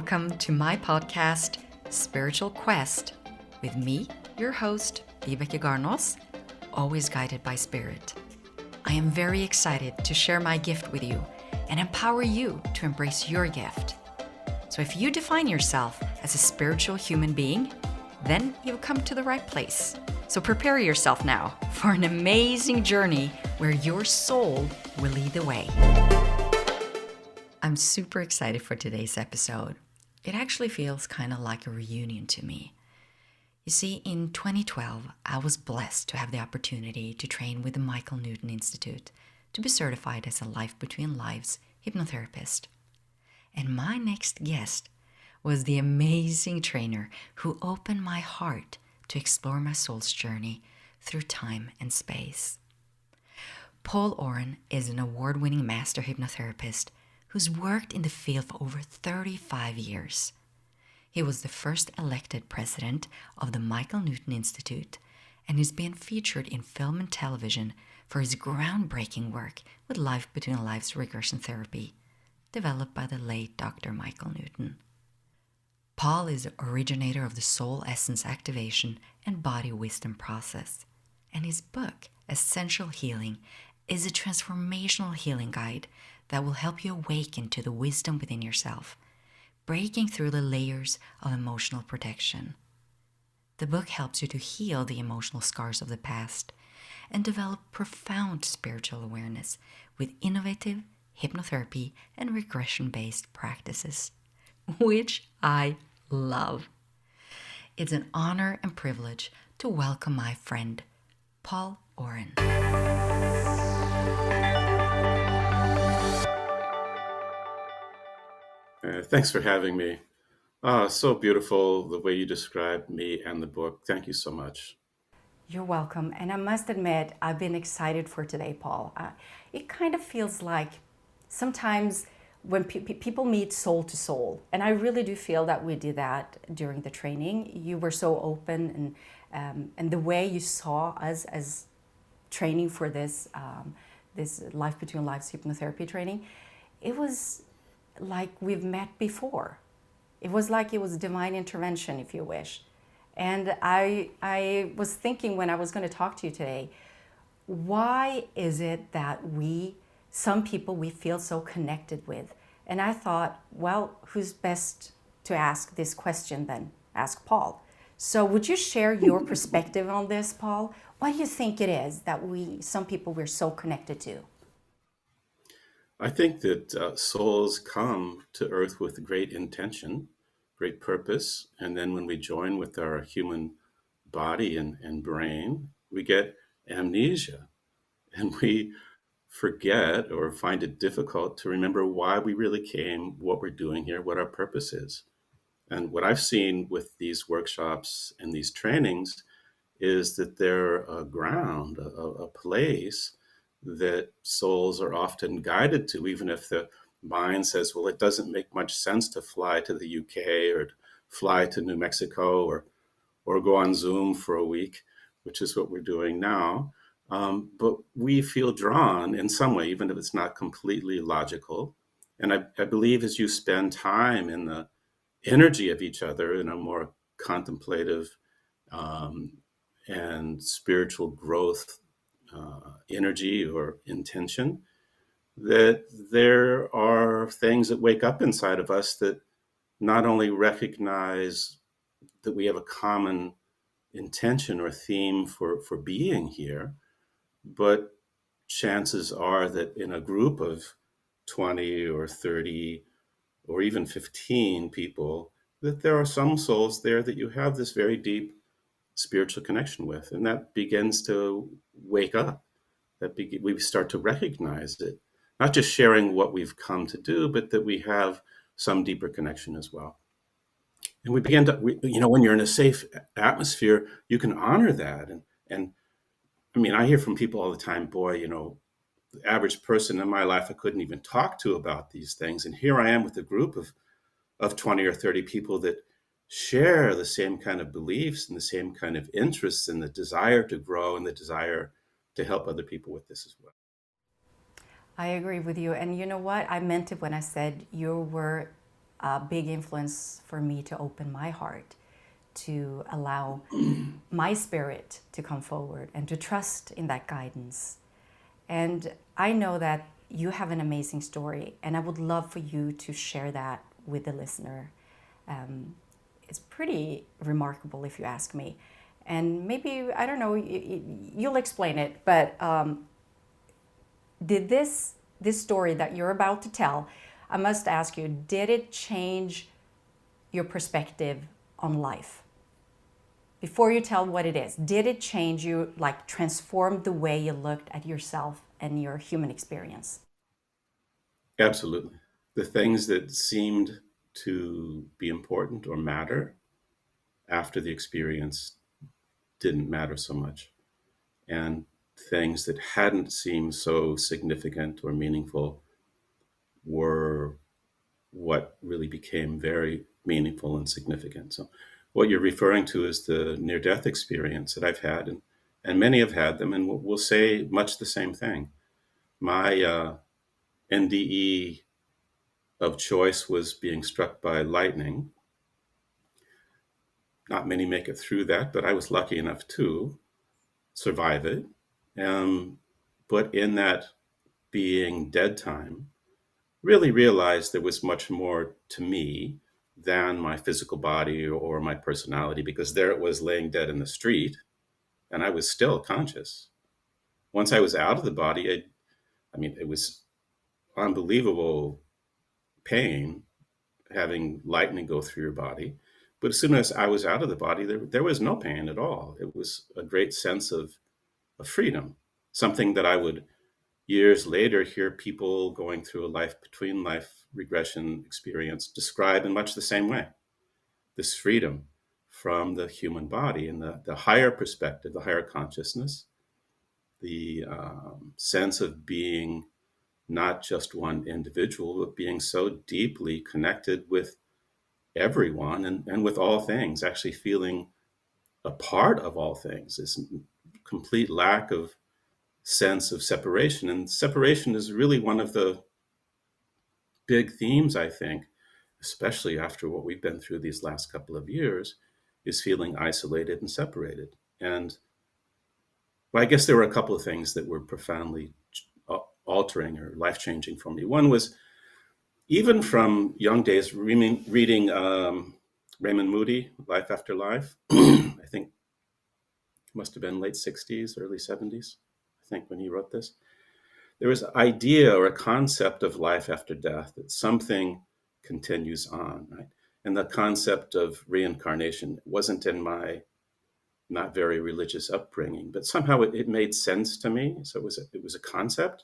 welcome to my podcast, Spiritual Quest, with me, your host, Vibeke Garnos, always guided by Spirit. I am very excited to share my gift with you and empower you to embrace your gift. So if you define yourself as a spiritual human being, then you've come to the right place. So prepare yourself now for an amazing journey where your soul will lead the way. I'm super excited for today's episode. It actually feels kind of like a reunion to me. You see, in 2012, I was blessed to have the opportunity to train with the Michael Newton Institute to be certified as a Life Between Lives hypnotherapist. And my next guest was the amazing trainer who opened my heart to explore my soul's journey through time and space. Paul Aurand is an award-winning Master Hypnotherapist who's worked in the field for over 35 years. He was the first elected president of the Michael Newton Institute and has been featured in film and television for his groundbreaking work with Life Between Lives regression therapy, developed by the late Dr. Michael Newton. Paul is the originator of the soul essence activation and body wisdom process, and his book, Essential Healing, is a transformational healing guide that will help you awaken to the wisdom within yourself, breaking through the layers of emotional protection. The book helps you to heal the emotional scars of the past and develop profound spiritual awareness with innovative hypnotherapy and regression-based practices, which I love. It's an honor and privilege to welcome my friend, Paul Aurand. Thanks for having me. So beautiful the way you described me and the book. Thank you so much. You're welcome. And I must admit, I've been excited for today, Paul. It kind of feels like sometimes when people meet soul to soul, and I really do feel that we did that during the training. You were so open, and the way you saw us as training for this Life Between Lives hypnotherapy training, it was like we've met before. It was like it was divine intervention, if you wish. And I was thinking when I was going to talk to you today, why is it that some people we feel so connected with? And I thought, well, who's best to ask this question then? Ask Paul. So would you share your perspective on this, Paul? Why do you think it is that some people we're so connected to? I think that souls come to Earth with great intention, great purpose, and then when we join with our human body and brain, we get amnesia, and we forget or find it difficult to remember why we really came, what we're doing here, what our purpose is. And what I've seen with these workshops and these trainings is that they're a ground, a place that souls are often guided to, even if the mind says, well, it doesn't make much sense to fly to the UK or to fly to New Mexico or go on Zoom for a week, which is what we're doing now. But we feel drawn in some way, even if it's not completely logical. And I believe as you spend time in the energy of each other in a more contemplative and spiritual growth energy or intention, that there are things that wake up inside of us that not only recognize that we have a common intention or theme for being here, but chances are that in a group of 20 or 30 or even 15 people, that there are some souls there that you have this very deep spiritual connection with, and that begins to wake up. We start to recognize it, not just sharing what we've come to do, but that we have some deeper connection as well. And we begin to, when you're in a safe atmosphere, you can honor that. And I mean, I hear from people all the time, boy, the average person in my life I couldn't even talk to about these things. And here I am with a group of 20 or 30 people that share the same kind of beliefs and the same kind of interests and the desire to grow and the desire to help other people with this as well. I agree with you. And you know what? I meant it when I said you were a big influence for me to open my heart, to allow my spirit to come forward and to trust in that guidance. And I know that you have an amazing story, and I would love for you to share that with the listener. It's pretty remarkable, if you ask me. And maybe, I don't know, you'll explain it, but did this story that you're about to tell, I must ask you, did it change your perspective on life? Before you tell what it is, did it change you, like transform the way you looked at yourself and your human experience? Absolutely. The things that seemed to be important or matter after the experience didn't matter so much. And things that hadn't seemed so significant or meaningful were what really became very meaningful and significant. So, what you're referring to is the near death experience that I've had, and many have had them, and will say much the same thing. My NDE of choice was being struck by lightning. Not many make it through that, but I was lucky enough to survive it. Um, but in that being dead time, really realized there was much more to me than my physical body or my personality, because there it was laying dead in the street, and I was still conscious. Once I was out of the body, I mean, it was unbelievable pain having lightning go through your body. But as soon as I was out of the body, there was no pain at all. It was a great sense of freedom, something that I would years later hear people going through a life between life regression experience describe in much the same way. This freedom from the human body and the higher perspective, the higher consciousness, the sense of being not just one individual, but being so deeply connected with everyone and with all things, actually feeling a part of all things, this complete lack of sense of separation. And separation is really one of the big themes, I think, especially after what we've been through these last couple of years, is feeling isolated and separated. And well, I guess there were a couple of things that were profoundly altering or life changing for me. One was even from young days, reading Raymond Moody, Life After Life. I think it must have been late 60s, early 70s, I think, when he wrote this. There was an idea or a concept of life after death, that something continues on, right? And the concept of reincarnation wasn't in my not very religious upbringing, but somehow it made sense to me. So it was a concept.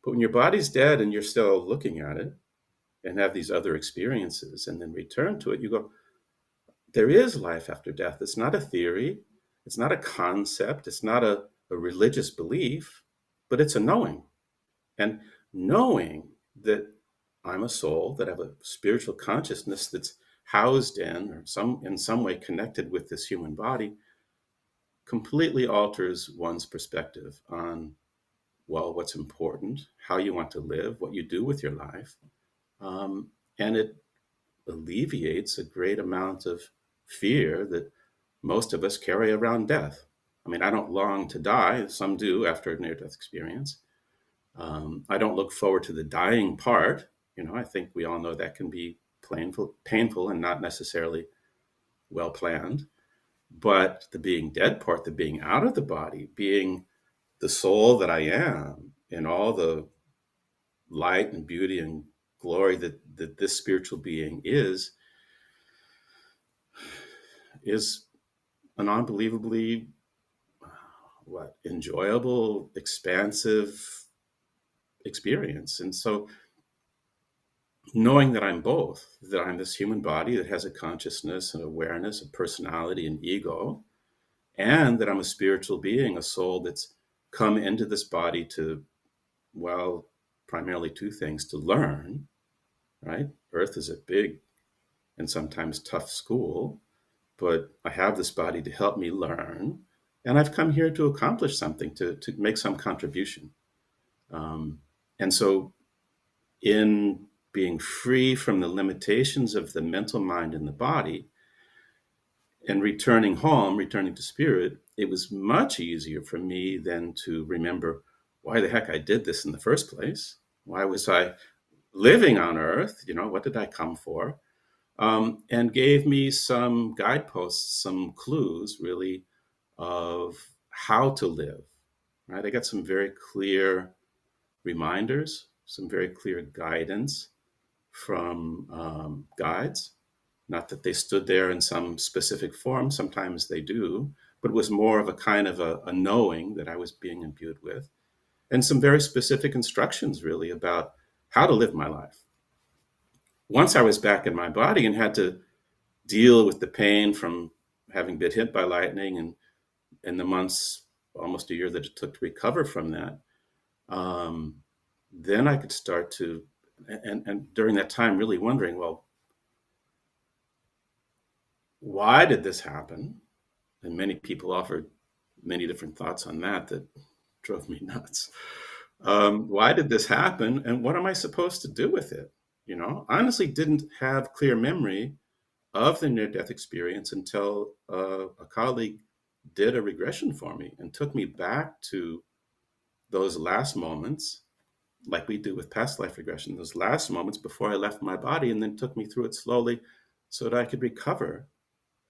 But when your body's dead and you're still looking at it and have these other experiences and then return to it, you go, there is life after death. It's not a theory. It's not a concept. It's not a religious belief, but it's a knowing. And knowing that I'm a soul, that I have a spiritual consciousness that's housed in or in some way connected with this human body, completely alters one's perspective on, well, what's important, how you want to live, what you do with your life. And it alleviates a great amount of fear that most of us carry around death. I mean, I don't long to die. Some do after a near-death experience. I don't look forward to the dying part. I think we all know that can be painful and not necessarily well planned. But the being dead part, the being out of the body, being the soul that I am in all the light and beauty and glory that this spiritual being is an unbelievably enjoyable, expansive experience. And so knowing that I'm both, that I'm this human body that has a consciousness and awareness, a personality and ego, and that I'm a spiritual being, a soul that's come into this body to, well, primarily two things: to learn, right? Earth is a big and sometimes tough school, but I have this body to help me learn. And I've come here to accomplish something, to make some contribution. And so in being free from the limitations of the mental mind and the body, and returning home, returning to spirit, it was much easier for me then to remember why the heck I did this in the first place. Why was I living on earth? What did I come for? And gave me some guideposts, some clues, really, of how to live. Right? I got some very clear reminders, some very clear guidance from guides. Not that they stood there in some specific form, sometimes they do, but it was more of a kind of a knowing that I was being imbued with, and some very specific instructions, really, about how to live my life. Once I was back in my body and had to deal with the pain from having been hit by lightning, and the months, almost a year, that it took to recover from that, then I could start to, and during that time, really wondering, well, why did this happen? And many people offered many different thoughts on that drove me nuts. Why did this happen? And what am I supposed to do with it? I honestly didn't have clear memory of the near-death experience until a colleague did a regression for me and took me back to those last moments, like we do with past life regression, those last moments before I left my body, and then took me through it slowly so that I could recover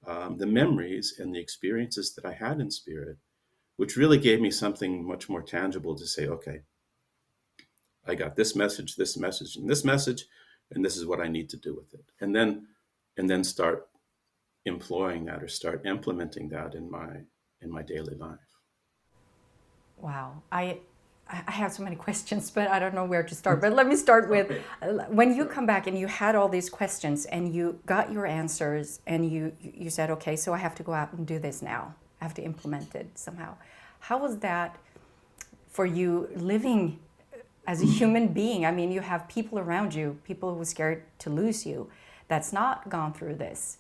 the memories and the experiences that I had in spirit, which really gave me something much more tangible to say, okay, I got this message, and this message, and this is what I need to do with it. And then start employing that or start implementing that in my daily life. Wow. I have so many questions, but I don't know where to start. But let me start with when you come back and you had all these questions and you got your answers and you said, okay, so I have to go out and do this now. I have to implement it somehow. How was that for you living as a human being? I mean, you have people around you, people who are scared to lose you, that's not gone through this.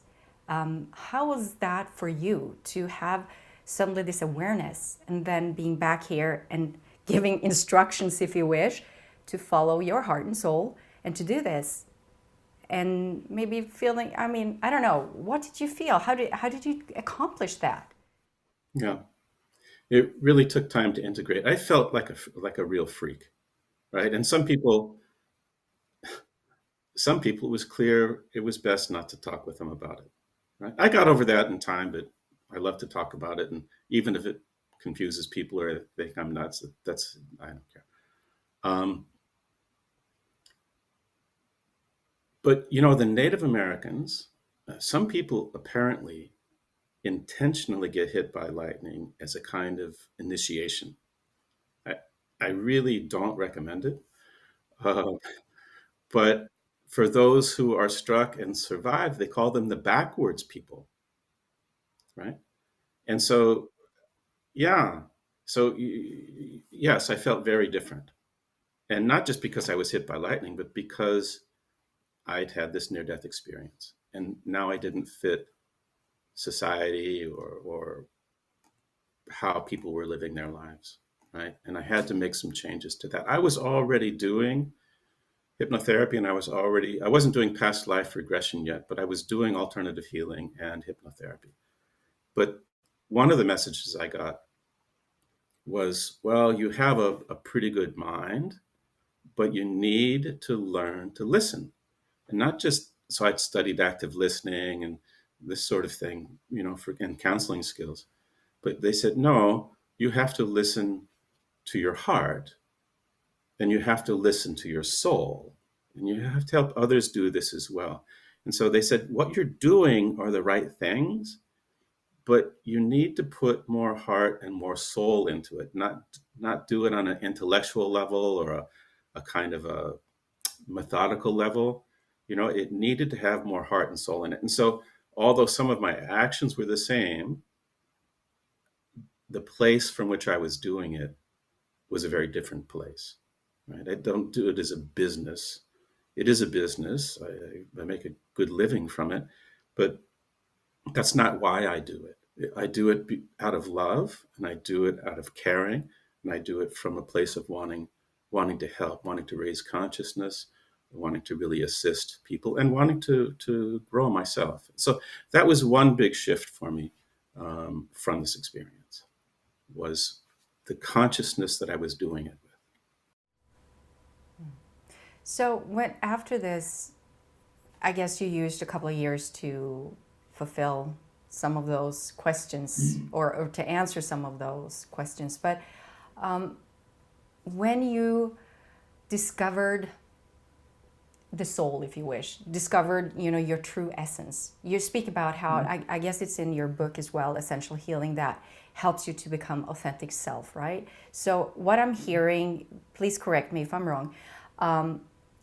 How was that for you to have suddenly this awareness and then being back here and giving instructions, if you wish, to follow your heart and soul and to do this? And maybe feeling, I don't know, what did you feel? How did you accomplish that? Yeah, it really took time to integrate. I felt like a real freak, right? And some people, it was clear it was best not to talk with them about it. Right? I got over that in time, but I love to talk about it, and even if it confuses people or they think I'm nuts, I don't care. But the Native Americans, some people apparently intentionally get hit by lightning as a kind of initiation. I, I really don't recommend it. Uh, but for those who are struck and survive, they call them the backwards people, right? And so, yeah. So, yes, I felt very different. And not just because I was hit by lightning, but because I'd had this near death experience. And now I didn't fit society or how people were living their lives, right? And I had to make some changes to that. I was already doing hypnotherapy, and I wasn't doing past life regression yet, but I was doing alternative healing and hypnotherapy. But one of the messages I got was, well, you have a pretty good mind, but you need to learn to listen. And not just, so I'd studied active listening and this sort of thing, and counseling skills. But they said, no, you have to listen to your heart, and you have to listen to your soul, and you have to help others do this as well. And so they said, what you're doing are the right things, but you need to put more heart and more soul into it, not do it on an intellectual level or a kind of a methodical level. It needed to have more heart and soul in it. And so, although some of my actions were the same, the place from which I was doing it was a very different place. Right? I don't do it as a business. It is a business. I make a good living from it, but that's not why I do it. I do it out of love, and I do it out of caring, and I do it from a place of wanting to help, wanting to raise consciousness, wanting to really assist people, and wanting to grow myself. So that was one big shift for me from this experience, was the consciousness that I was doing it with. So when after this, I guess you used a couple of years to fulfill some of those questions, or to answer some of those questions. But when you discovered the soul, if you wish, discovered, your true essence. You speak about how, I guess it's in your book as well, Essential Healing, that helps you to become authentic self, right? So what I'm hearing, please correct me if I'm wrong,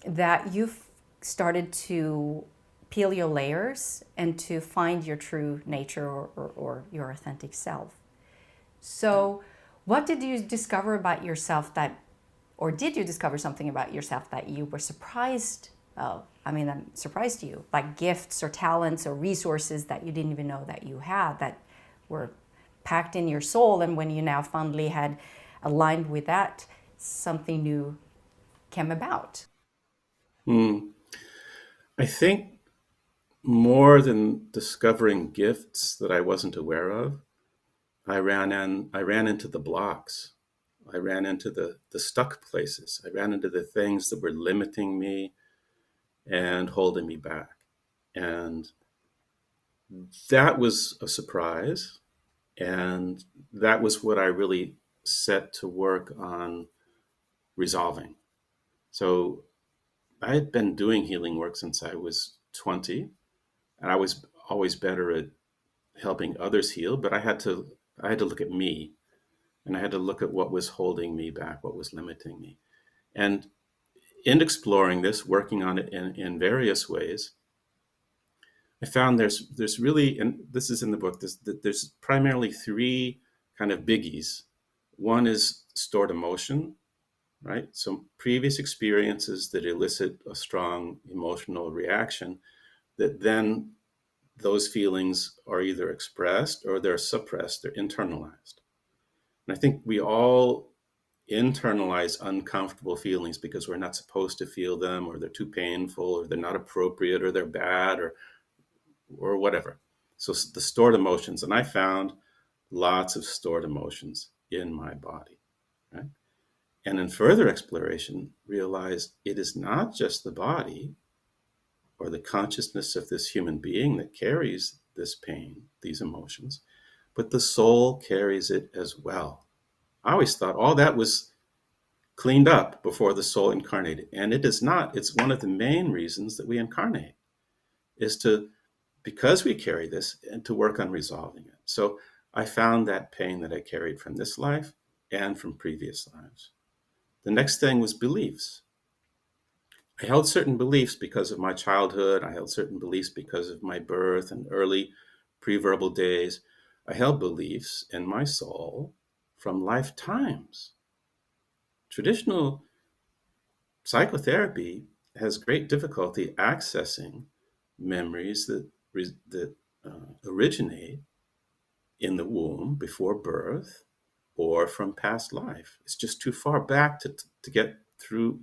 that you've started to peel your layers and to find your true nature, or your authentic self. So what did you discover about yourself or did you discover something about yourself that you were surprised of? I mean, I'm surprised you, like gifts or talents or resources that you didn't even know that you had, that were packed in your soul. And when you now finally had aligned with that, something new came about. I think more than discovering gifts that I wasn't aware of, I ran into the blocks. I ran into the stuck places. I ran into the things that were limiting me and holding me back. And that was a surprise. And that was what I really set to work on resolving. So I had been doing healing work since I was 20, and I was always better at helping others heal, but I had to look at me, and I had to look at what was holding me back, what was limiting me. And in exploring this, working on it in various ways, I found there's really, and this is in the book, there's primarily three kind of biggies. One is stored emotion, right? So previous experiences that elicit a strong emotional reaction, that then those feelings are either expressed or they're suppressed, they're internalized. And I think we all internalize uncomfortable feelings because we're not supposed to feel them, or they're too painful, or they're not appropriate, or they're bad, or whatever. So the stored emotions, and I found lots of stored emotions in my body, right? And in further exploration, realized it is not just the body or the consciousness of this human being that carries this pain, these emotions, but the soul carries it as well. I always thought all that was cleaned up before the soul incarnated, and it is not. It's one of the main reasons that we incarnate, is to, because we carry this, and to work on resolving it. So I found that pain that I carried from this life and from previous lives. The next thing was beliefs. I held certain beliefs because of my childhood. I held certain beliefs because of my birth and early pre-verbal days. I held beliefs in my soul from lifetimes. Traditional psychotherapy has great difficulty accessing memories that originate in the womb before birth or from past life. It's just too far back to get through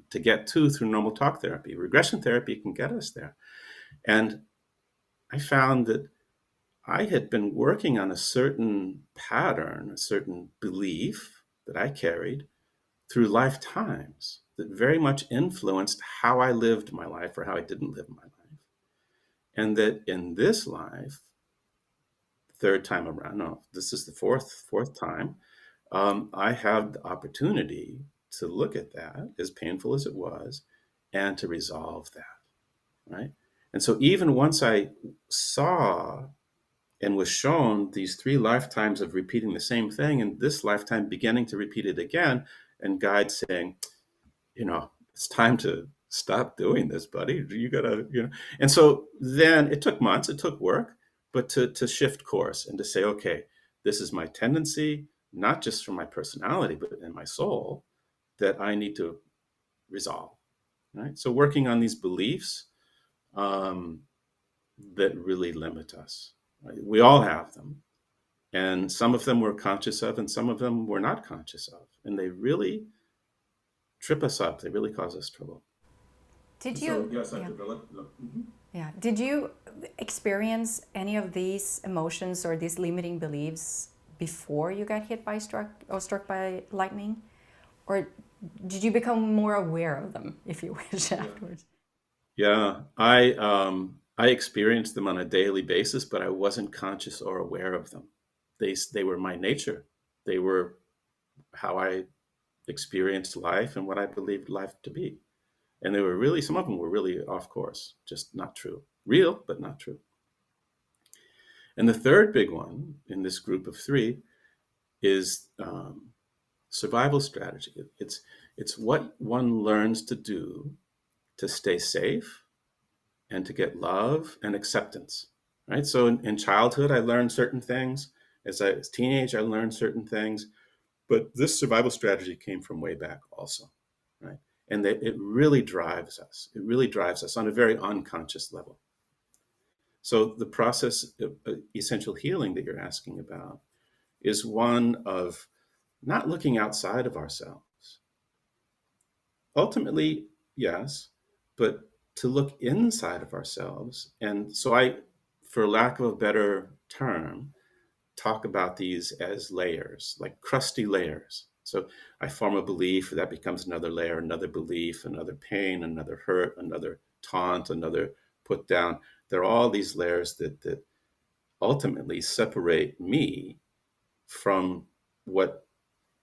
normal talk therapy. Regression therapy can get us there. And I found that I had been working on a certain pattern, a certain belief that I carried through lifetimes that very much influenced how I lived my life or how I didn't live my life. And that in this life, third time around, no, this is the fourth time, I have the opportunity to look at that, as painful as it was, and to resolve that, right? And so even once I saw and was shown these three lifetimes of repeating the same thing, and this lifetime beginning to repeat it again, and guides saying, it's time to stop doing this, buddy. You gotta. And so then it took months, it took work, but to shift course and to say, okay, this is my tendency, not just from my personality, but in my soul, that I need to resolve. Right. So working on these beliefs um, that really limit us. Right? We all have them. And some of them we're conscious of, and some of them we're not conscious of. And they really trip us up. They really cause us trouble. Did So you? yes, I Yeah. developed. Yeah. Did you experience any of these emotions or these limiting beliefs before you got hit by struck by lightning, or did you become more aware of them, if you wish, Yeah. afterwards? Yeah, I experienced them on a daily basis, but I wasn't conscious or aware of them. They were my nature. They were how I experienced life and what I believed life to be. And they were really, some of them were really off course, just not true. Real, but not true. And the third big one in this group of three is survival strategy. It's what one learns to do to stay safe and to get love and acceptance, right? So in childhood, I learned certain things. As I was a teenager, I learned certain things. But this survival strategy came from way back also, right? And it really drives us. It really drives us on a very unconscious level. So the process of essential healing that you're asking about is one of not looking outside of ourselves. Ultimately, yes, but to look inside of ourselves. And so for lack of a better term, talk about these as layers, like crusty layers. So I form a belief that becomes another layer, another belief, another pain, another hurt, another taunt, another put down. There are all these layers that ultimately separate me from what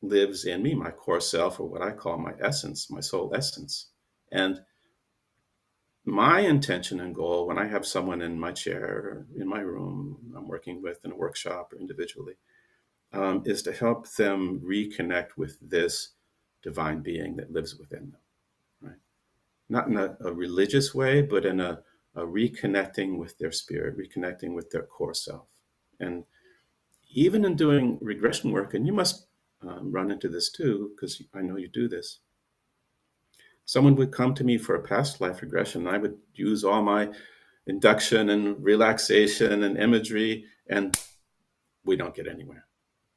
lives in me, my core self, or what I call my essence, my soul essence. And my intention and goal when I have someone in my chair, in my room, I'm working with in a workshop or individually, is to help them reconnect with this divine being that lives within them, right? Not in a religious way, but in a reconnecting with their spirit, reconnecting with their core self. And even in doing regression work, and you must run into this too, because I know you do this. Someone would come to me for a past life regression, and I would use all my induction and relaxation and imagery, and we don't get anywhere.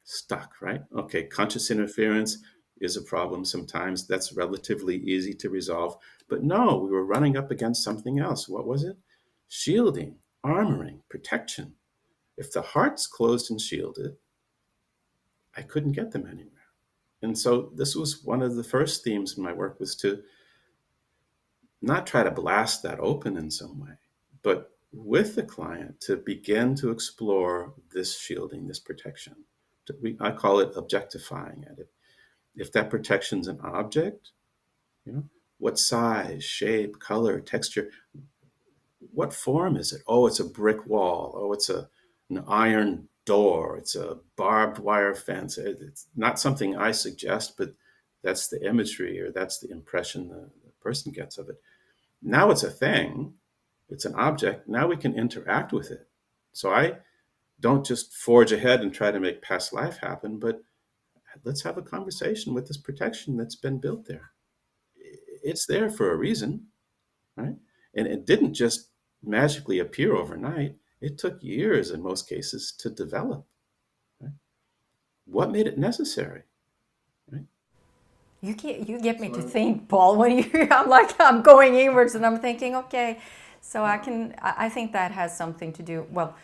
Stuck, right? Okay, conscious interference is a problem sometimes. That's relatively easy to resolve. But no, we were running up against something else. What was it? Shielding, armoring, protection. If the heart's closed and shielded, I couldn't get them anywhere. And so this was one of the first themes in my work, was to not try to blast that open in some way, but with the client to begin to explore this shielding, this protection. I call it objectifying it. If that protection's an object, you know, what size, shape, color, texture, what form is it? Oh, it's a brick wall. Oh, it's an iron door. It's a barbed wire fence. It's not something I suggest, but that's the imagery, or that's the impression the person gets of it. Now it's a thing, it's an object. Now we can interact with it. So I don't just forge ahead and try to make past life happen, but let's have a conversation with this protection that's been built there. It's there for a reason, right? And it didn't just magically appear overnight. It took years in most cases to develop. Right? What made it necessary? Right? You get me to think, Paul. When you, I'm going inwards and I'm thinking, okay, so I think that has something to do. Well,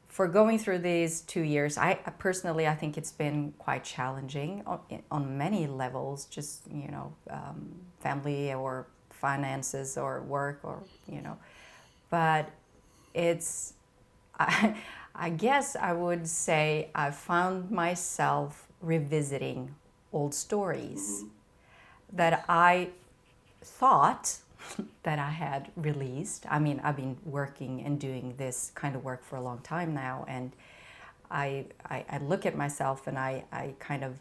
for going through these 2 years, I personally, I think it's been quite challenging on many levels. Just family or finances or work or but it's I guess I would say I found myself revisiting old stories that I thought that I had released. I mean, I've been working and doing this kind of work for a long time now, and I look at myself and I kind of,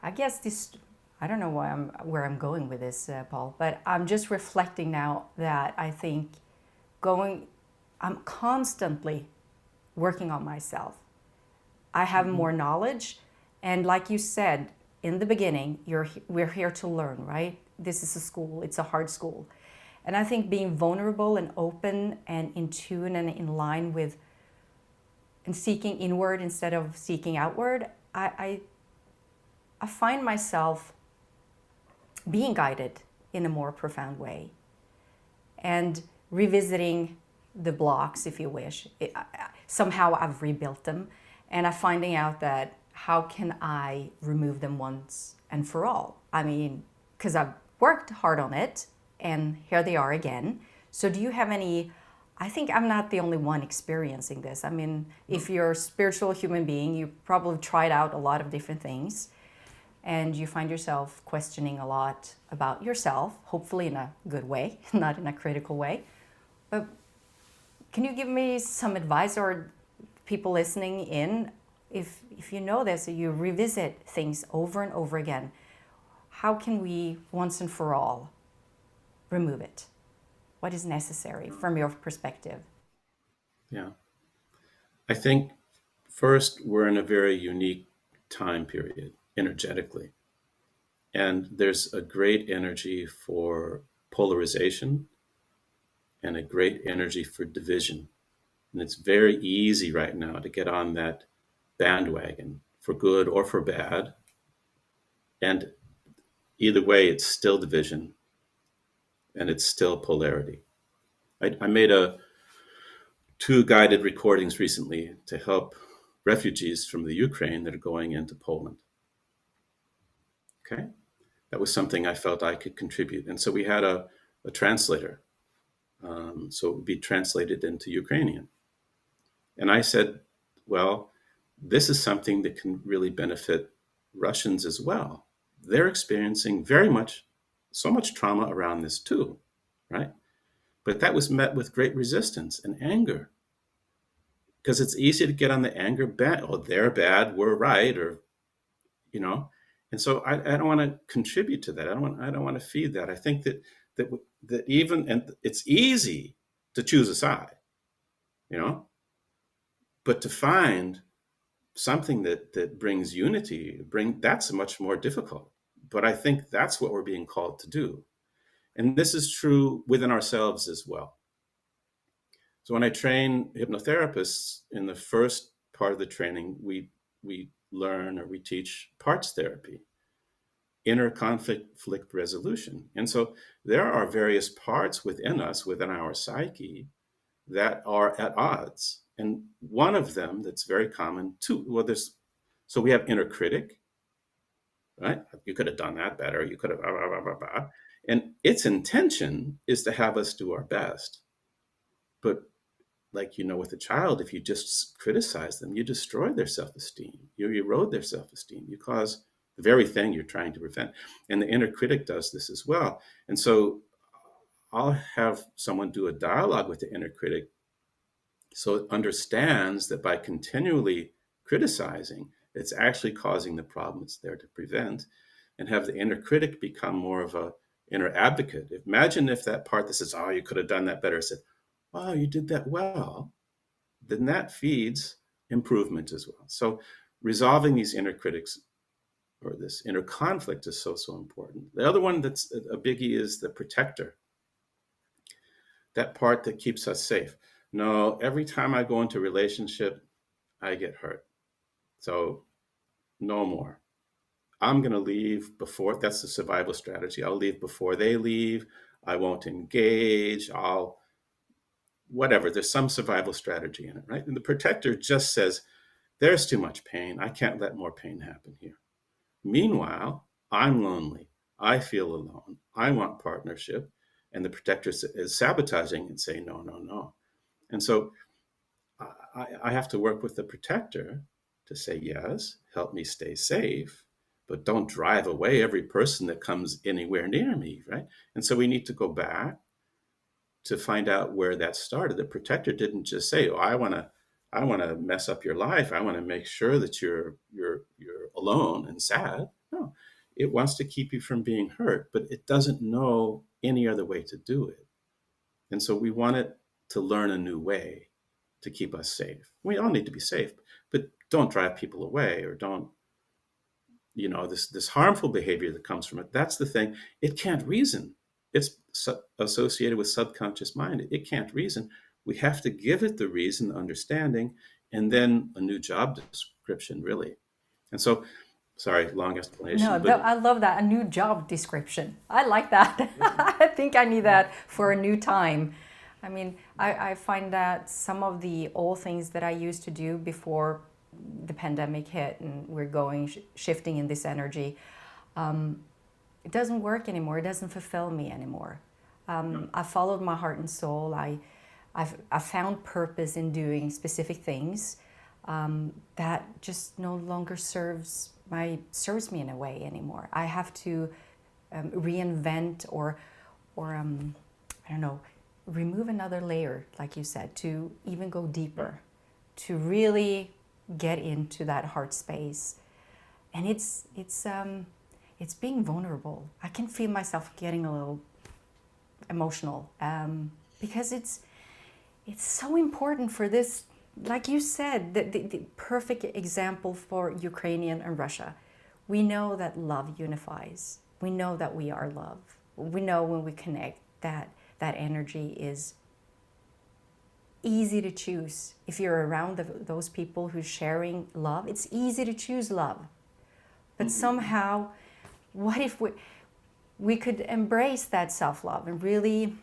I guess this, I don't know where I'm going with this, Paul, but I'm just reflecting now that I think I'm constantly working on myself. I have more knowledge, and like you said in the beginning, we're here to learn, right? This is a school, it's a hard school. And I think being vulnerable and open and in tune and in line with and seeking inward instead of seeking outward, I find myself being guided in a more profound way. And revisiting the blocks, if you wish, somehow I've rebuilt them, and I'm finding out that how can I remove them once and for all? I mean, because I've worked hard on it, and here they are again. So do you have any, I think I'm not the only one experiencing this. I mean, if you're a spiritual human being, you probably tried out a lot of different things, and you find yourself questioning a lot about yourself, hopefully in a good way, not in a critical way. But can you give me some advice, or people listening in, if you know this, you revisit things over and over again, how can we once and for all remove it? What is necessary from your perspective? Yeah. I think first, we're in a very unique time period energetically. And there's a great energy for polarization and a great energy for division. And it's very easy right now to get on that bandwagon for good or for bad. And either way, it's still division and it's still polarity. I made two guided recordings recently to help refugees from the Ukraine that are going into Poland. Okay. That was something I felt I could contribute. And so we had a translator. So it would be translated into Ukrainian. And I said, well, this is something that can really benefit Russians as well. They're experiencing so much trauma around this too, right? But that was met with great resistance and anger, because it's easy to get on the anger bad. Oh, they're bad, we're right, or you know. And so I don't want to contribute to that. I don't want to feed that. I think that even, and it's easy to choose a side, you know, but to find something that brings unity, that's much more difficult. But I think that's what we're being called to do. And this is true within ourselves as well. So when I train hypnotherapists, in the first part of the training, we learn, or we teach parts therapy, inner conflict resolution. And so there are various parts within us, within our psyche, that are at odds. And one of them that's very common too, so we have inner critic, right? You could have done that better. You could have, blah, blah, blah, blah, blah. And its intention is to have us do our best. But like, with a child, if you just criticize them, you destroy their self-esteem. You erode their self-esteem. You cause the very thing you're trying to prevent. And the inner critic does this as well. And so I'll have someone do a dialogue with the inner critic, so it understands that by continually criticizing, it's actually causing the problem it's there to prevent, and have the inner critic become more of a inner advocate. Imagine if that part that says, oh, you could have done that better, said, oh, you did that well, then that feeds improvement as well. So resolving these inner critics, or this inner conflict, is so important. The other one that's a biggie is the protector, that part that keeps us safe. No, every time I go into a relationship, I get hurt. So no more. I'm going to leave before, that's the survival strategy. I'll leave before they leave. I won't engage. Whatever, there's some survival strategy in it, right? And the protector just says, there's too much pain. I can't let more pain happen here. Meanwhile, I'm lonely. I feel alone. I want partnership. And the protector is sabotaging and saying, no, no, no. And so I have to work with the protector to say, yes, help me stay safe, but don't drive away every person that comes anywhere near me, right? And so we need to go back to find out where that started. The protector didn't just say, oh, I want to mess up your life. I want to make sure that you're alone and sad. No, it wants to keep you from being hurt, but it doesn't know any other way to do it. And so we want it to learn a new way to keep us safe. We all need to be safe, but don't drive people away, or don't, this harmful behavior that comes from it. That's the thing. It can't reason. It's associated with subconscious mind. It can't reason. We have to give it the reason, understanding, and then a new job description, really. And so Sorry, long explanation, No, but I love that. A new job description. I like that. I think I need that for a new time. I mean, I find that some of the old things that I used to do before the pandemic hit and we're going, shifting in this energy, it doesn't work anymore. It doesn't fulfill me anymore. I followed my heart and soul. I found purpose in doing specific things that just no longer serves me in a way anymore. I have to reinvent or I don't know, remove another layer, like you said, to even go deeper, to really get into that heart space. And it's being vulnerable. I can feel myself getting a little emotional because it's so important for this, like you said, the perfect example for Ukrainian and Russia. We know that love unifies. We know that we are love. We know when we connect that that energy is easy to choose. If you're around those people who's sharing love, it's easy to choose love. But somehow, what if we could embrace that self-love and really,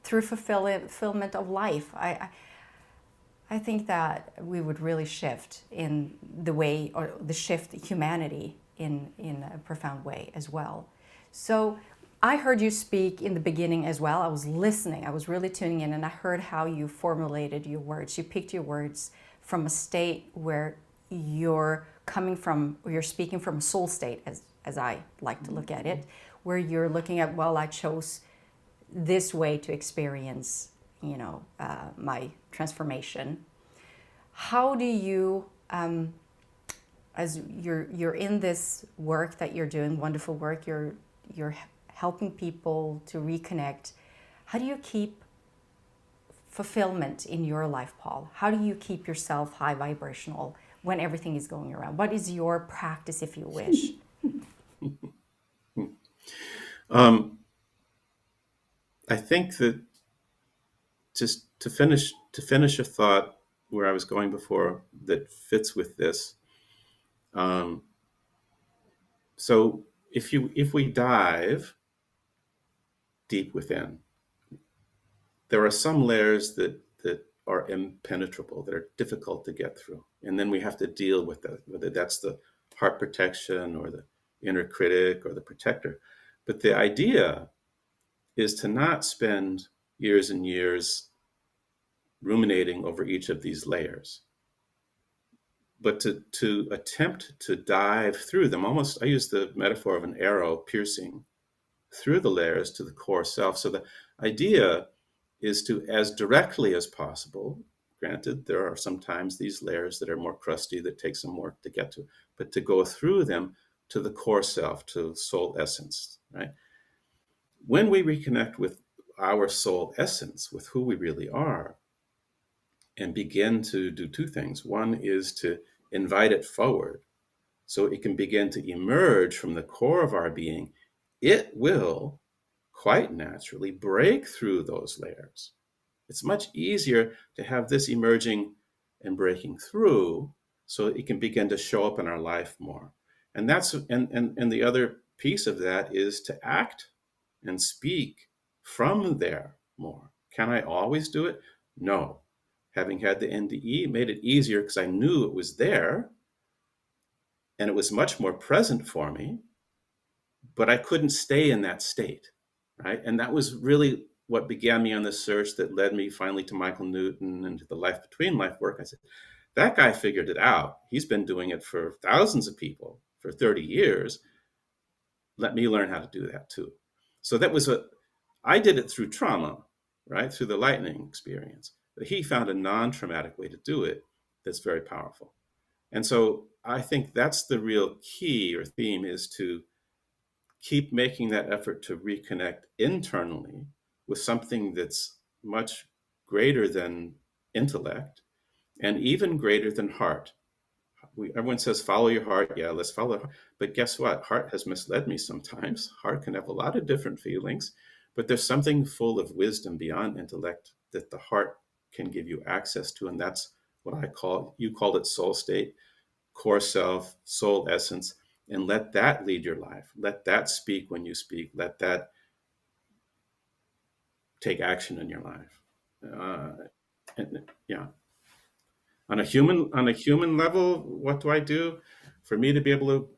through fulfillment of life, I think that we would really shift in the way, or the shift humanity in a profound way as well. So I heard you speak in the beginning as well. I was listening. I was really tuning in, and I heard how you formulated your words. You picked your words from a state where you're coming from, or you're speaking from a soul state, as I like to look at it, where you're looking at, well, I chose this way to experience, my transformation. How do you, as you're in this work that you're doing, wonderful work, you're helping people to reconnect. How do you keep fulfillment in your life, Paul? How do you keep yourself high vibrational when everything is going around? What is your practice, if you wish? I think that, just to finish a thought where I was going before that fits with this. Um, so if we dive deep within, there are some layers that are impenetrable, that are difficult to get through, and then we have to deal with that, whether that's the heart protection or the inner critic or the protector. But the idea is to not spend years and years ruminating over each of these layers, but to attempt to dive through them. Almost, I use the metaphor of an arrow piercing through the layers to the core self. So the idea is to, as directly as possible, granted, there are sometimes these layers that are more crusty, that take some work to get to, but to go through them to the core self, to soul essence, right? When we reconnect with our soul essence, with who we really are, and begin to do two things. One is to invite it forward so it can begin to emerge from the core of our being. It will quite naturally break through those layers. It's much easier to have this emerging and breaking through so it can begin to show up in our life more. And that's and the other piece of that is to act and speak from there more. Can I always do it? No. Having had the NDE made it easier because I knew it was there and it was much more present for me, but I couldn't stay in that state, right? And that was really what began me on this search that led me finally to Michael Newton and to the life between life work. I said, that guy figured it out. He's been doing it for thousands of people for 30 years. Let me learn how to do that too. So I did it through trauma, right? Through the lightning experience. But he found a non-traumatic way to do it that's very powerful. And so I think that's the real key or theme, is to keep making that effort to reconnect internally with something that's much greater than intellect and even greater than heart. Everyone says, follow your heart. Yeah, let's follow. But guess what? Heart has misled me sometimes. Heart can have a lot of different feelings, but there's something full of wisdom beyond intellect that the heart can give you access to. And that's what you called it soul state. core self, soul essence, and let that lead your life. Let that speak when you speak. Let that take action in your life. And yeah, on a human level, what do I do? For me to be able to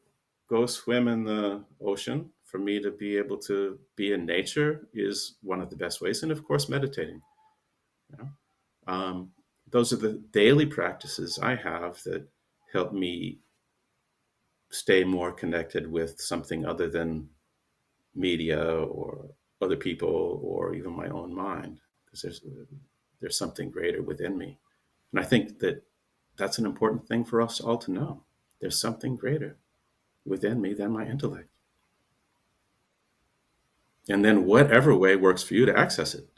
go swim in the ocean, for me to be able to be in nature is one of the best ways, and of course, meditating. You know? Those are the daily practices I have that help me stay more connected with something other than media or other people or even my own mind, because there's something greater within me. And I think that that's an important thing for us all to know. There's something greater within me than my intellect. And then whatever way works for you to access it.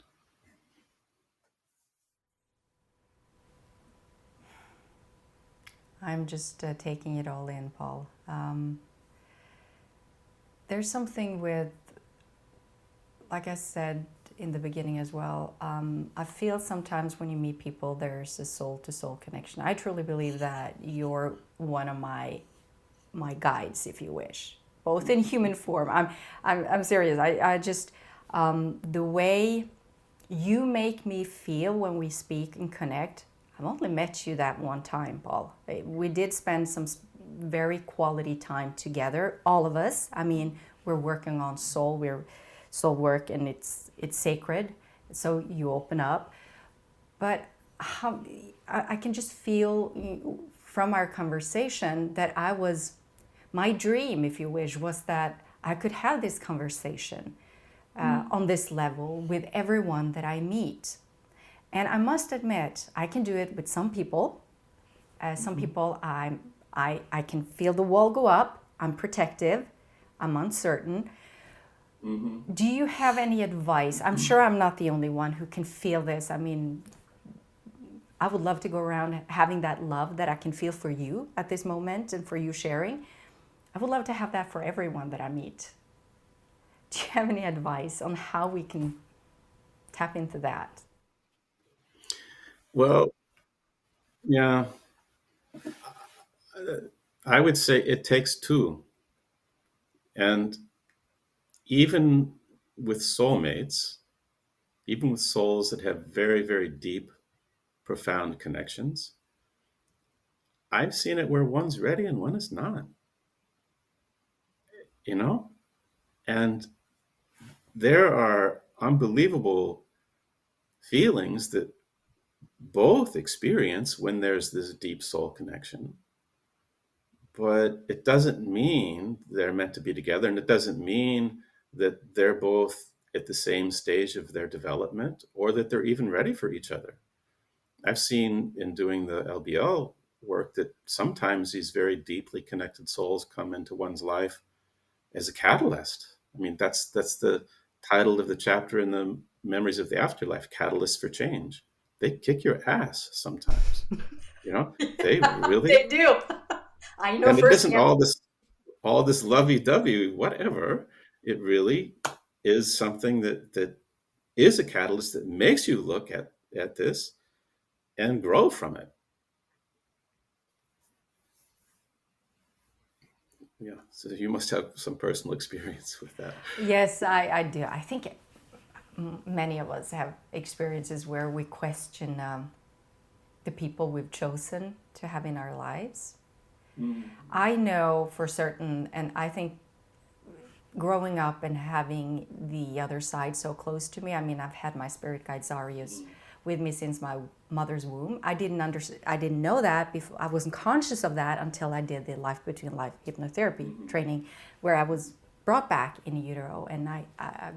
I'm just taking it all in, Paul. There's something with, like I said in the beginning as well, I feel sometimes when you meet people, there's a soul-to-soul connection. I truly believe that you're one of my guides, if you wish, both in human form. I'm serious. I just the way you make me feel when we speak and connect. I've only met you that one time, Paul. We did spend some very quality time together, all of us. I mean, we're working on soul. We're soul work, and it's sacred. So you open up, but how I can just feel from our conversation that my dream, if you wish, was that I could have this conversation on this level with everyone that I meet. And I must admit, I can do it with some people. Some people, I can feel the wall go up. I'm protective. I'm uncertain. Do you have any advice? I'm sure I'm not the only one who can feel this. I mean, I would love to go around having that love that I can feel for you at this moment and for you sharing. I would love to have that for everyone that I meet. Do you have any advice on how we can tap into that? Well, yeah, I would say it takes two. And even with soulmates, even with souls that have very, very deep, profound connections, I've seen it where one's ready and one is not, you know? And there are unbelievable feelings that both experience when there's this deep soul connection. But it doesn't mean they're meant to be together, and it doesn't mean that they're both at the same stage of their development or that they're even ready for each other. I've seen in doing the LBL work that sometimes these very deeply connected souls come into one's life as a catalyst. I mean, that's the title of the chapter in the Memories of the Afterlife, Catalyst for Change. They kick your ass sometimes. You know, they really, They do. I know and it isn't firsthand. all this lovey-dovey whatever. It really is something that is a catalyst that makes you look at this and grow from it. Yeah, so you must have some personal experience with that. Yes, I do. I think many of us have experiences where we question the people we've chosen to have in our lives. I know for certain, and I think growing up and having the other side so close to me, I mean, I've had my spirit guide Zarius with me since my mother's womb. I didn't know that before. I wasn't conscious of that until I did the Life Between Life hypnotherapy training, where I was brought back in utero, and I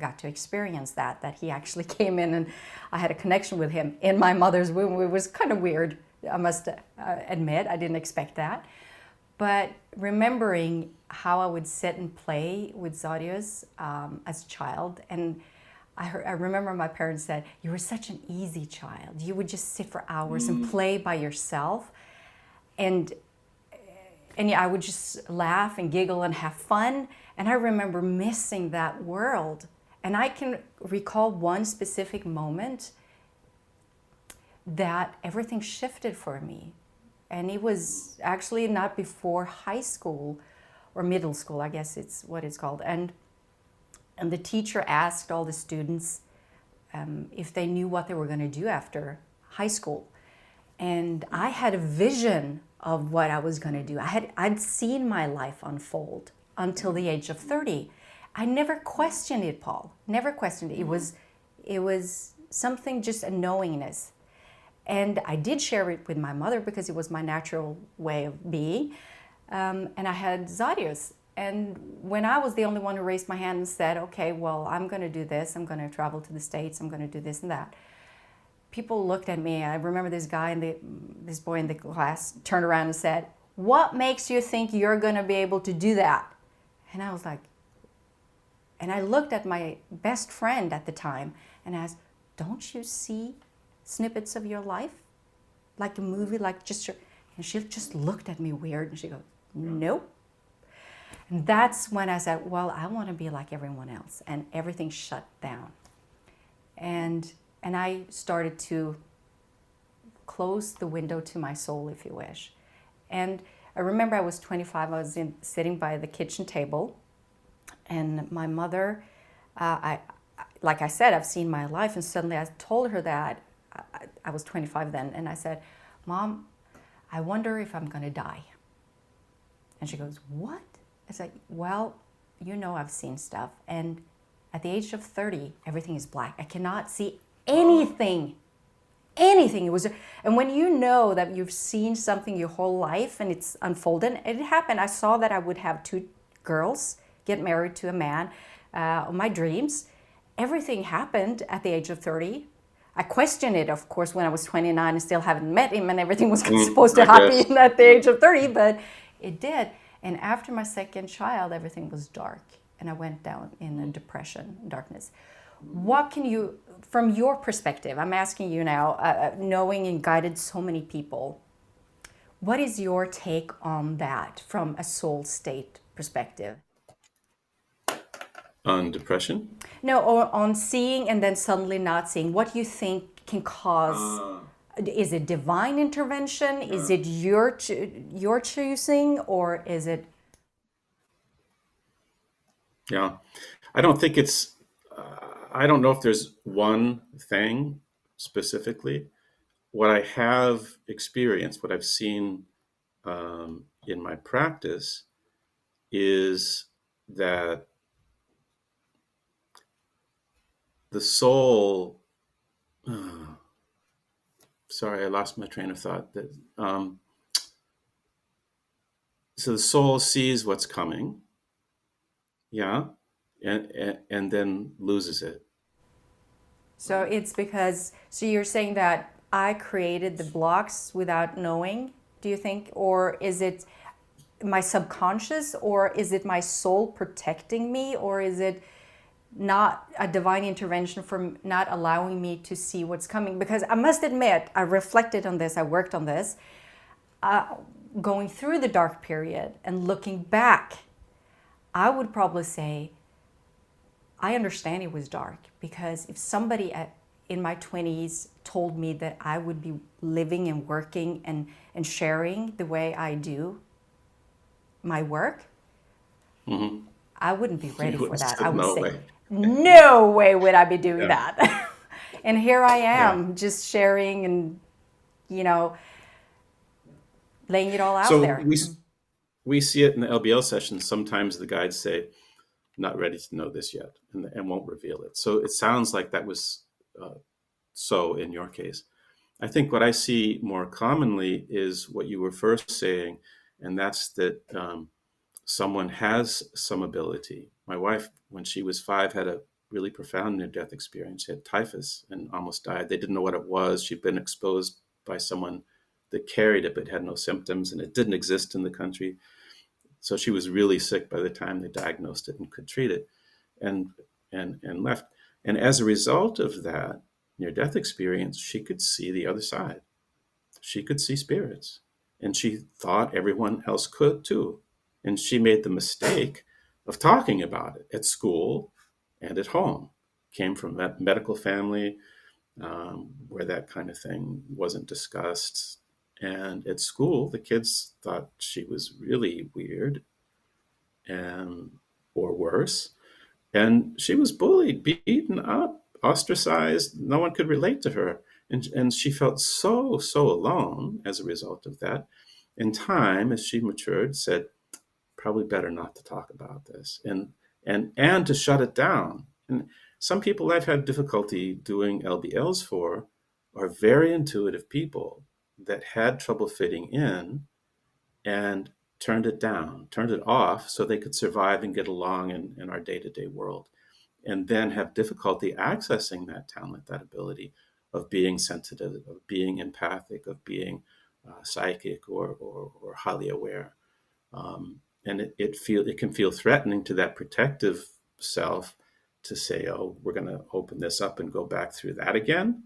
got to experience that he actually came in, and I had a connection with him in my mother's womb. It was kind of weird, I must admit. I didn't expect that. But remembering how I would sit and play with Zarius as a child, and I remember my parents said, "You were such an easy child. You would just sit for hours and play by yourself." And yeah, I would just laugh and giggle and have fun. And I remember missing that world. And I can recall one specific moment that everything shifted for me. And it was actually not before high school or middle school, I guess it's what it's called. And the teacher asked all the students if they knew what they were going to do after high school. And I had a vision of what I was going to do. I'd seen my life unfold until the age of 30. I never questioned it, Paul. Never questioned it. It was something, just a knowingness. And I did share it with my mother because it was my natural way of being. And I had Zadius. And when I was the only one who raised my hand and said, okay, well, I'm going to do this. I'm going to travel to the States. I'm going to do this and that. People looked at me. I remember this boy in the class turned around and said, what makes you think you're going to be able to do that? And I was like, and I looked at my best friend at the time and asked, don't you see snippets of your life? Like a movie, like just, and she just looked at me weird and she goes, nope. And that's when I said, well, I want to be like everyone else. And everything shut down. And I started to close the window to my soul, if you wish. And I remember I was 25, I was sitting by the kitchen table, and my mother, like I said, I've seen my life, and suddenly I told her that, I was 25 then, and I said, Mom, I wonder if I'm going to die. And she goes, what? I said, well, you know I've seen stuff, and at the age of 30, everything is black. I cannot see anything. It was, and when you know that you've seen something your whole life and it's unfolded, it happened. I saw that I would have 2 girls get married to a man. My dreams, everything happened at the age of 30. I questioned it, of course, when I was 29 and still haven't met him, and everything was supposed to happen at the age of 30, but it did. And after my second child, everything was dark, and I went down in a depression, darkness. What can you, from your perspective, I'm asking you now, knowing and guided so many people, what is your take on that from a soul state perspective? On depression? No, or on seeing and then suddenly not seeing. What do you think can cause? Is it divine intervention? Is it your choosing, or is it? Yeah, I don't think it's. I don't know if there's one thing specifically. What I have experienced, what I've seen in my practice, is that the soul. Sorry, I lost my train of thought. That so the soul sees what's coming, yeah, and then loses it. So it's because, so you're saying that I created the blocks without knowing, do you think? Or is it my subconscious, or is it my soul protecting me, or is it not a divine intervention for not allowing me to see what's coming? Because I must admit, I reflected on this, I worked on this, going through the dark period and looking back, I would probably say, I understand it was dark, because if somebody in my 20s told me that I would be living and working and sharing the way I do my work, I wouldn't be ready for that. I would say, no way would I be doing that. And here I am, just sharing and, laying it all out there. So we see it in the LBL sessions. Sometimes the guides say, not ready to know this yet, and won't reveal it. So it sounds like that was so in your case. I think what I see more commonly is what you were first saying, and that's that someone has some ability. My wife, when she was 5, had a really profound near-death experience. She had typhus and almost died. They didn't know what it was. She'd been exposed by someone that carried it but had no symptoms, and it didn't exist in the country. So she was really sick by the time they diagnosed it and could treat it, and left. And as a result of that near-death experience, she could see the other side. She could see spirits, and she thought everyone else could too. And she made the mistake of talking about it at school and at home. Came from that medical family where that kind of thing wasn't discussed. And at school, the kids thought she was really weird and or worse. And she was bullied, beaten up, ostracized. No one could relate to her. And she felt so alone as a result of that. In time, as she matured, said, probably better not to talk about this and to shut it down. And some people I've had difficulty doing LBLs for are very intuitive people that had trouble fitting in and turned it down, turned it off so they could survive and get along in our day-to-day world, and then have difficulty accessing that talent, that ability of being sensitive, of being empathic, of being psychic or highly aware. And it can feel threatening to that protective self to say, "Oh, we're going to open this up and go back through that again."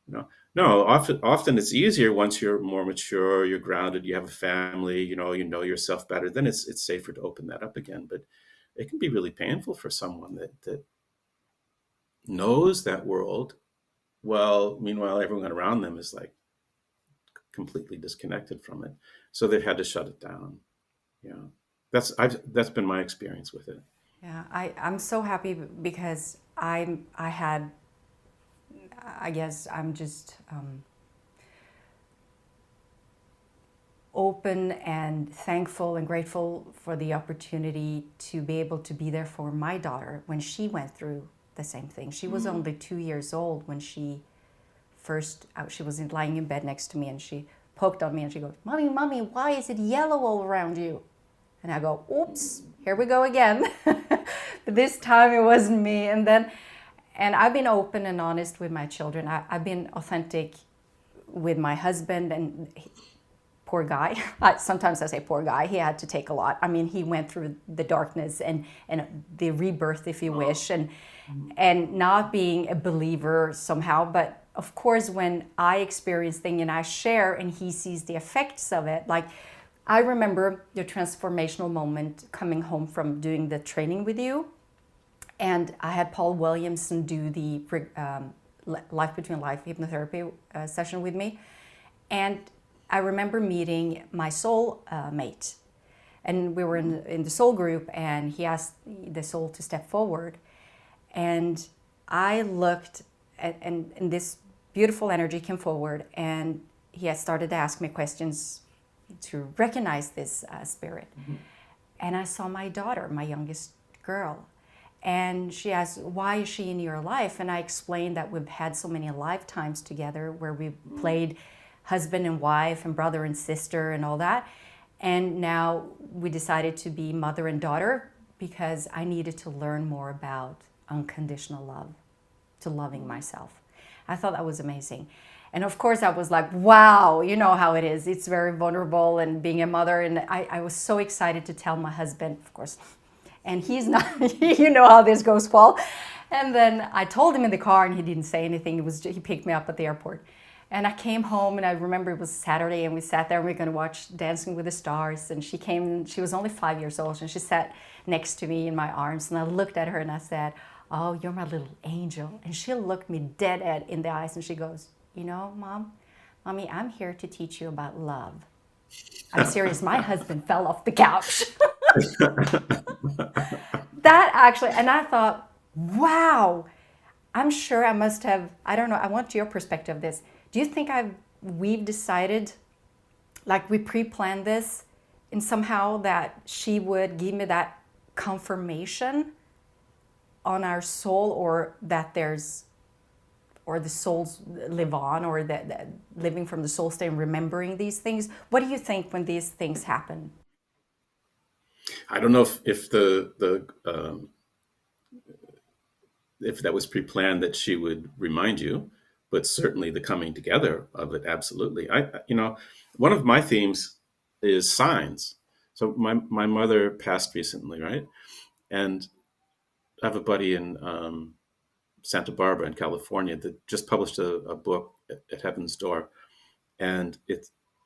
No. Often it's easier once you're more mature, you're grounded, you have a family, you know yourself better. Then it's safer to open that up again. But it can be really painful for someone that knows that world well. Meanwhile, everyone around them is like completely disconnected from it, so they've had to shut it down. Yeah, that's been my experience with it. Yeah, I'm so happy because I had, I guess I'm just open and thankful and grateful for the opportunity to be able to be there for my daughter when she went through the same thing. She was only 2 years old when she was lying in bed next to me, and she poked on me and she goes, Mommy, why is it yellow all around you? And I go, oops, here we go again. But this time it wasn't me. And I've been open and honest with my children. I've been authentic with my husband, and poor guy. Sometimes I say poor guy. He had to take a lot. I mean, he went through the darkness and the rebirth, if you wish, and not being a believer somehow. But of course, when I experience things and I share and he sees the effects of it, like I remember the transformational moment coming home from doing the training with you. And I had Paul Williamson do the Life Between Life hypnotherapy session with me. And I remember meeting my soul mate. And we were in the soul group, and he asked the soul to step forward. And I looked, and this beautiful energy came forward, and he had started to ask me questions to recognize this spirit. Mm-hmm. And I saw my daughter, my youngest girl. And she asked, why is she in your life? And I explained that we've had so many lifetimes together where we played husband and wife and brother and sister and all that. And now we decided to be mother and daughter because I needed to learn more about unconditional love, to loving myself. I thought that was amazing. And of course I was like, wow, you know how it is. It's very vulnerable, and being a mother. And I was so excited to tell my husband, of course. And he's not, you know how this goes, Paul. And then I told him in the car, and he didn't say anything. He picked me up at the airport. And I came home, and I remember it was Saturday, and we sat there and we were going to watch Dancing with the Stars. And she came, she was only 5 years old, and she sat next to me in my arms. And I looked at her and I said, oh, you're my little angel. And she looked me dead in the eyes, and she goes, you know, Mommy, I'm here to teach you about love. I'm serious. My husband fell off the couch. That actually, and I thought, wow, I'm sure I must have, I don't know, I want your perspective of this. Do you think we've decided, like we pre-planned this, and somehow that she would give me that confirmation on our soul, or that or the souls live on, or that living from the soul state and remembering these things? What do you think when these things happen? I don't know if that was pre-planned that she would remind you, but certainly the coming together of it, absolutely. One of my themes is signs. So my mother passed recently, right? And I have a buddy in Santa Barbara in California that just published a book at Heaven's Door, and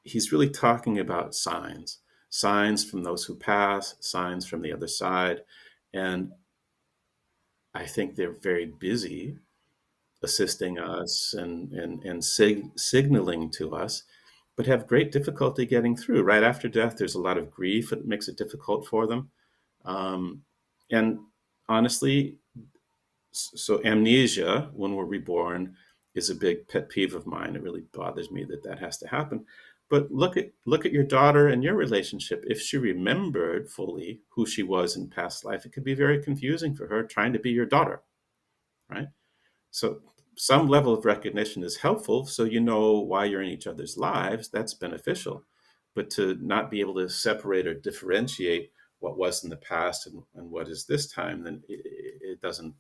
he's really talking about signs from those who pass, signs from the other side. And I think they're very busy assisting us and signaling to us. but have great difficulty getting through. Right after death, there's a lot of grief. It makes it difficult for them. And honestly, so amnesia when we're reborn is a big pet peeve of mine. It really bothers me that that has to happen. But look at your daughter and your relationship. If she remembered fully who she was in past life, it could be very confusing for her trying to be your daughter, right? So some level of recognition is helpful, so you know why you're in each other's lives. That's beneficial. But to not be able to separate or differentiate what was in the past and what is this time, then it doesn't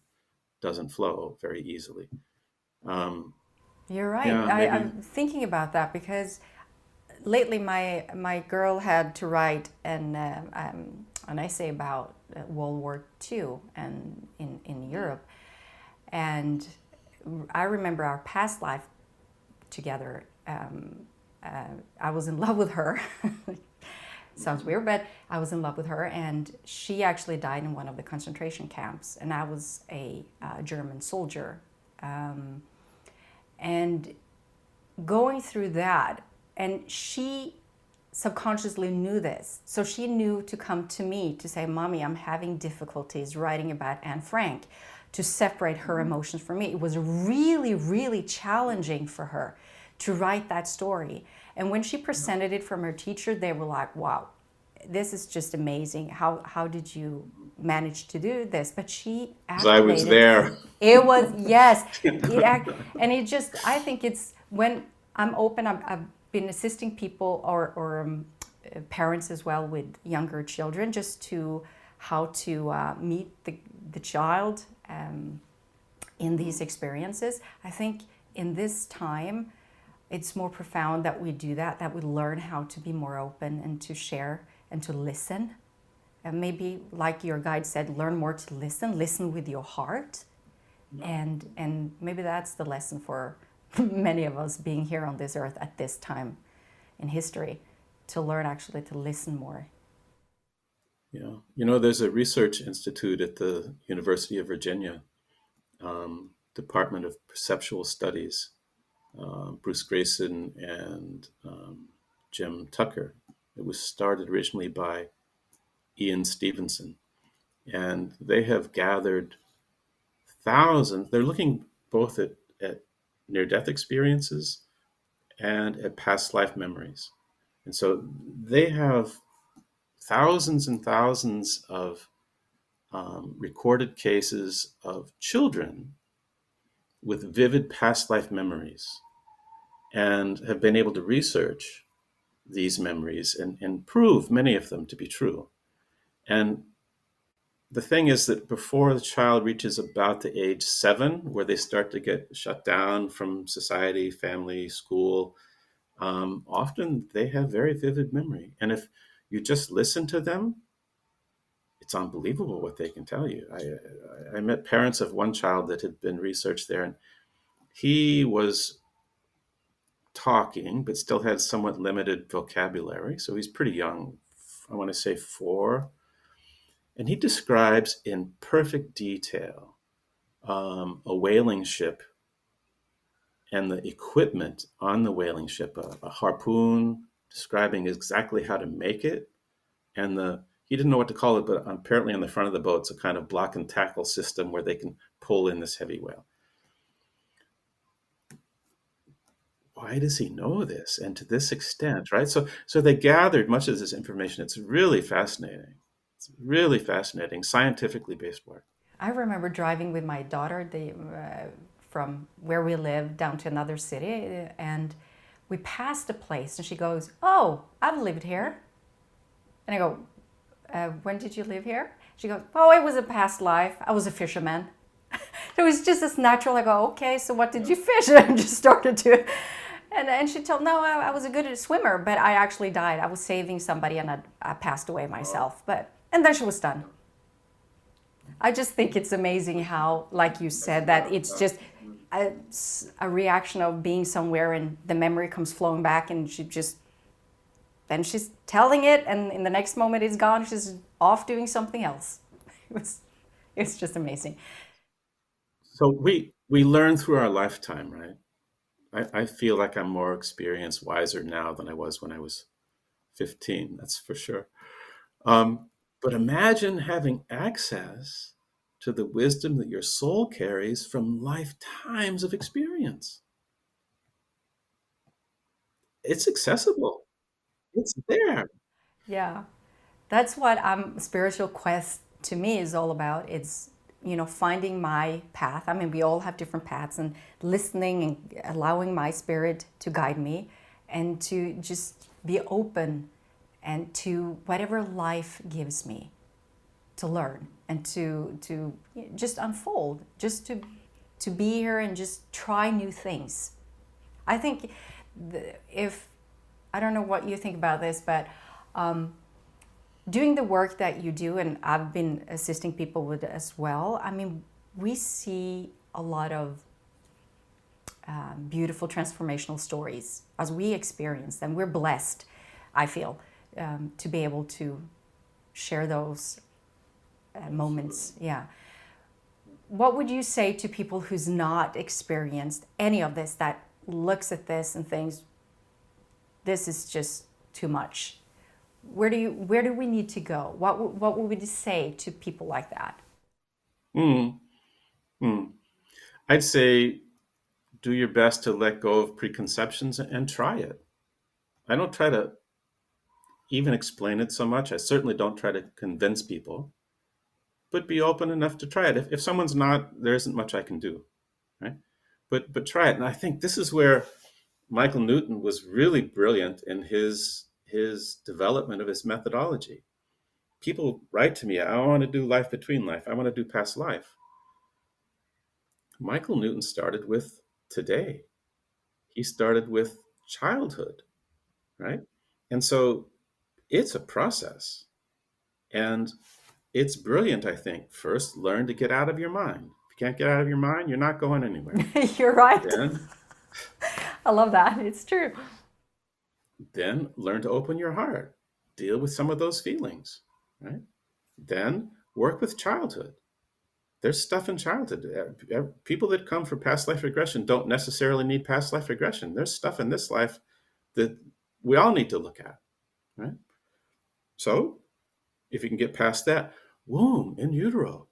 flow very easily. Um, You're right. yeah, I'm maybe. thinking about that because lately my girl had to write an essay about World War II and in Europe, and I remember our past life together. I was in love with her. Sounds weird, but I was in love with her, and she actually died in one of the concentration camps, and I was a German soldier. And going through that, and she subconsciously knew this. So she knew to come to me to say, Mommy, I'm having difficulties writing about Anne Frank, to separate her emotions from me. It was really, really challenging for her to write that story. And when she presented it from her teacher, they were like, wow, this is just amazing. How did you manage to do this? But she 'Cause I was activated. there. It was, yes. And it just, I think it's when I'm open, I've been assisting people or parents as well with younger children, just to how to meet the child in these experiences. I think in this time, it's more profound that we do that we learn how to be more open and to share and to listen. And maybe, like your guide said, learn more to listen with your heart. And maybe that's the lesson for many of us being here on this earth at this time in history, to learn actually to listen more. Yeah. There's a research institute at the University of Virginia, Department of Perceptual Studies, Bruce Grayson and Jim Tucker. It was started originally by Ian Stevenson, and they have gathered thousands. They're looking both at near-death experiences and at past life memories. And so they have thousands and thousands of recorded cases of children with vivid past life memories, and have been able to research these memories and prove many of them to be true. And the thing is that before the child reaches about the age 7, where they start to get shut down from society, family, school, often they have very vivid memory. And if you just listen to them, it's unbelievable what they can tell you. I met parents of one child that had been researched there, and he was talking, but still had somewhat limited vocabulary. So he's pretty young. I want to say 4. And he describes in perfect detail a whaling ship and the equipment on the whaling ship, a harpoon, describing exactly how to make it. And he didn't know what to call it, but apparently on the front of the boat's a kind of block and tackle system where they can pull in this heavy whale. Why does he know this, and to this extent, right? So they gathered much of this information. It's really fascinating. It's really fascinating, scientifically based work. I remember driving with my daughter from where we live down to another city, and we passed a place, and she goes, "Oh, I've lived here." And I go, "When did you live here?" She goes, "Oh, it was a past life. I was a fisherman." It was just as natural. I go, "Okay, so what did you fish?" And I just started to, and she told, "No, I was a good swimmer, but I actually died. I was saving somebody, and I passed away myself." And then she was done. I just think it's amazing how, like you said, that it's just a reaction of being somewhere and the memory comes flowing back, and then she's telling it, and in the next moment it's gone. She's off doing something else. It's just amazing. So we learn through our lifetime, right? I feel like I'm more experienced, wiser now than I was when I was 15. That's for sure. But imagine having access to the wisdom that your soul carries from lifetimes of experience. It's accessible. It's there. Yeah. That's what spiritual quest to me is all about. It's, finding my path. I mean, we all have different paths, and listening and allowing my spirit to guide me, and to just be open and to whatever life gives me to learn, and to just unfold, just to be here and just try new things. I think if I don't know what you think about this, but doing the work that you do, and I've been assisting people with it as well, I mean, we see a lot of beautiful transformational stories as we experience them. We're blessed, I feel, to be able to share those moments. Yeah. What would you say to people who's not experienced any of this, that looks at this and thinks, this is just too much? Where do we need to go? What would we say to people like that? Mm, mm. I'd say do your best to let go of preconceptions and try it. I don't try to even explain it so much. I certainly don't try to convince people, but be open enough to try it. If someone's not, there isn't much I can do, right? But try it. And I think this is where Michael Newton was really brilliant in his development of his methodology. People write to me, I want to do life between life. I want to do past life. Michael Newton started with today. He started with childhood, right? And so it's a process. And it's brilliant, I think. First, learn to get out of your mind. If you can't get out of your mind, you're not going anywhere. You're right. Then, I love that. It's true. then learn to open your heart. Deal with some of those feelings, right? Then work with childhood. There's stuff in childhood. People that come for past life regression don't necessarily need past life regression. There's stuff in this life that we all need to look at, right? So if you can get past that, womb in utero.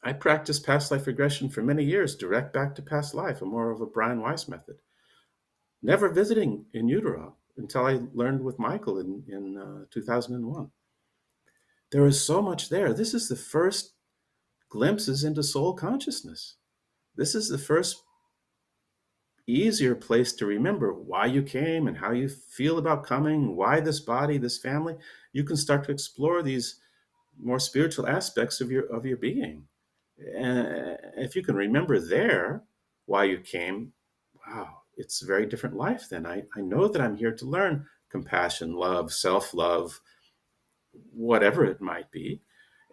I practiced past life regression for many years, direct back to past life, a more of a Brian Weiss method. Never visiting in utero until I learned with Michael in 2001. There is so much there. This is the first glimpses into soul consciousness. This is the first easier place to remember why you came and how you feel about coming, why this body, this family. You can start to explore these more spiritual aspects of your being. And if you can remember there why you came, wow, it's a very different life then. I know that I'm here to learn compassion, love, self-love, whatever it might be.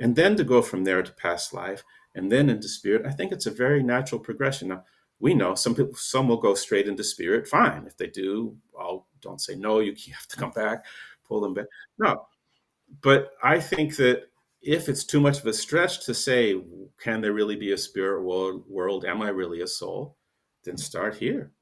And then to go from there to past life and then into spirit. I think it's a very natural progression. Now, we know some will go straight into spirit. Fine. If they do, don't say no, you have to come back, pull them back. No. But I think that if it's too much of a stretch to say, can there really be a spirit world? Am I really a soul? Then start here.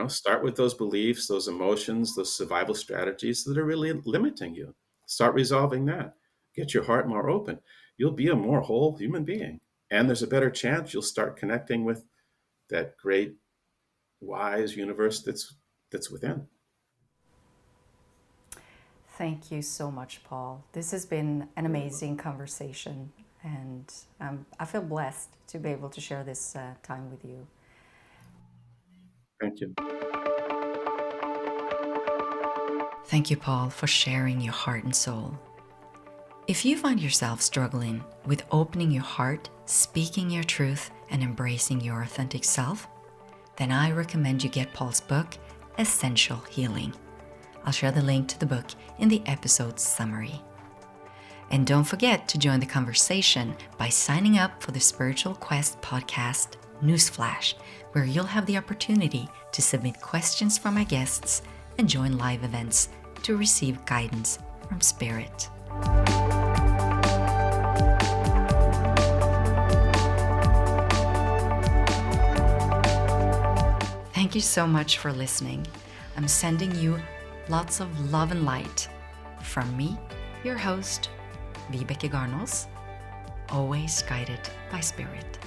Start with those beliefs, those emotions, those survival strategies that are really limiting you. Start resolving that. Get your heart more open. You'll be a more whole human being. And there's a better chance you'll start connecting with that great, wise universe that's within. Thank you so much, Paul. This has been an amazing conversation, and I feel blessed to be able to share this time with you. Thank you. Thank you, Paul, for sharing your heart and soul. If you find yourself struggling with opening your heart, speaking your truth, and embracing your authentic self, then I recommend you get Paul's book, Essential Healing. I'll share the link to the book in the episode summary. And don't forget to join the conversation by signing up for the Spiritual Quest podcast Newsflash, where you'll have the opportunity to submit questions from my guests and join live events to receive guidance from Spirit. Thank you so much for listening. I'm sending you lots of love and light from me, your host, Vibeke Garnos, always guided by spirit.